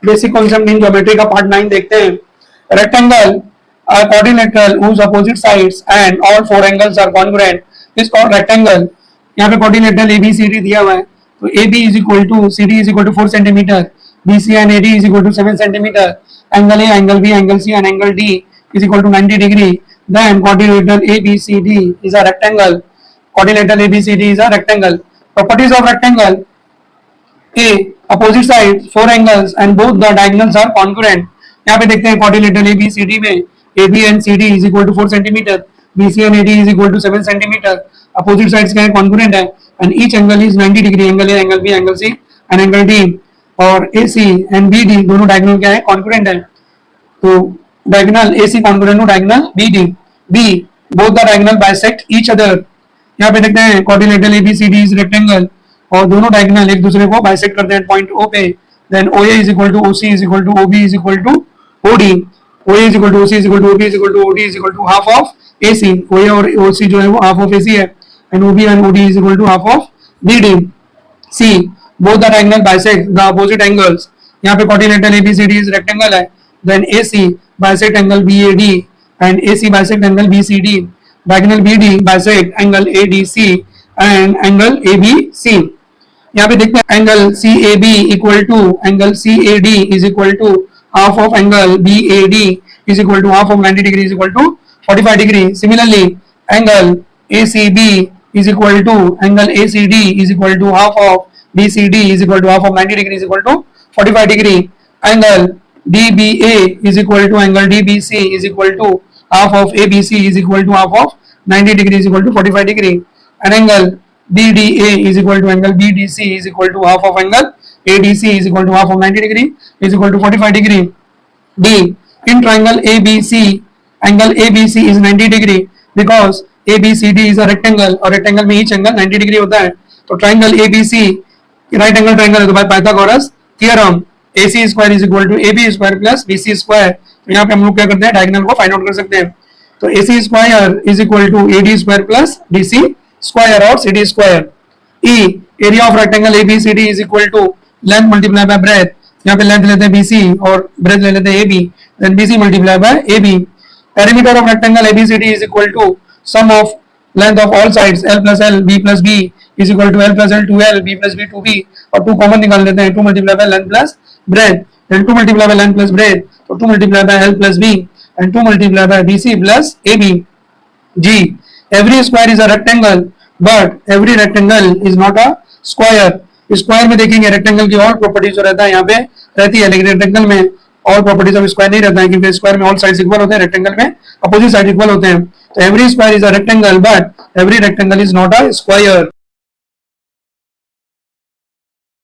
Basic concept in geometry का part 9 देखते हैं। Rectangle quadrilateral whose opposite sides and all four angles are congruent is called rectangle। यहाँ पे quadrilateral ABCD दिया हुआ है, तो AB is equal to CD is equal to 4 centimeter, BC and AD is equal to 7 centimeter, angle A, angle B, angle C and angle D is equal to 90 degree, then quadrilateral ABCD is a rectangle। quadrilateral ABCD is a rectangle। Properties of rectangle: A, opposite sides, four angles and both the diagonals are congruent। यहाँ पे देखते हैं quadrilateral ABCD में AB and CD is equal to 4 centimeter, BC and AD is equal to 7 centimeter। opposite sides क्या है, congruent है, and each angle is 90 degree, angle A, angle B, angle C and angle D। और AC and BD दोनों diagonal क्या है, congruent है, तो diagonal AC congruent to diagonal BD। B, both the diagonal bisect each other। यहाँ पे देखते हैं quadrilateral ABCD is rectangle और दोनों diagonal एक दूसरे को bisect करते हैं point O पे। then OA is equal to OC is equal to OB is equal to OD। OA is equal to OC is equal to OB is equal to OD is equal to half of AC। OA और OC जो है वो half of AC है, and OB and OD is equal to half of BD। C, both the diagonal bisect the opposite angles। यहाँ पे quadrilateral ABCD is rectangle है, then AC bisect angle BAD and AC bisect angle BCD। diagonal BD bisect angle ADC and angle ABC। यहाँ पे देखते हैं angle CAB equal to angle CAD is equal to half of angle BAD is equal to half of 90 degree is equal to 45 degree. Similarly angle ACB is equal to angle ACD is equal to half of BCD is equal to half of 90 degree is equal to 45 degree. Angle DBA is equal to angle DBC is equal to half of ABC is equal to half of 90 degree is equal to 45 degree. And angle BDA is equal to angle BDC is equal to half of angle ADC is equal to half of 90 degree is equal to 45 degree। D, in triangle ABC, angle ABC is 90 degree because ABCD is a rectangle और rectangle में each angle 90 degree होता है, तो triangle ABC right angle triangle है, तो by Pythagoras theorem AC square is equal to AB square plus BC square। तो यहाँ पे हम लोग क्या करते हैं, diagonal को फाइंड आउट कर सकते हैं, तो AC square is equal to AD square plus DC square और CD square। E, area of rectangle ABCD is equal to length multiply by breadth। यहाँ पे length लेते हैं BC और breadth ले लेते हैं AB, then BC multiply by AB। Perimeter of rectangle ABCD is equal to sum of length of all sides L plus L B plus B is equal to L plus L 2L B plus B 2B और 2 common निकाल लेते हैं, 2 multiply by length plus breadth, then 2 multiply by length plus breadth, तो 2 multiply by L plus B and 2 multiply by BC plus AB। G, every square is a rectangle but every rectangle is not a square। Square में देखेंगे rectangle की और properties जो रहता है यहाँ पे रहती है, लेकिन रेक्टेंगल में और प्रॉपर्टीज ऑफ स्क्वायर नहीं रहता है, क्योंकि स्क्वायर में ऑल साइड्स इक्वल होते हैं, रेक्टेंगल में अपोजिट साइड इक्वल होते हैं। तो every square is a rectangle but every rectangle is not a square.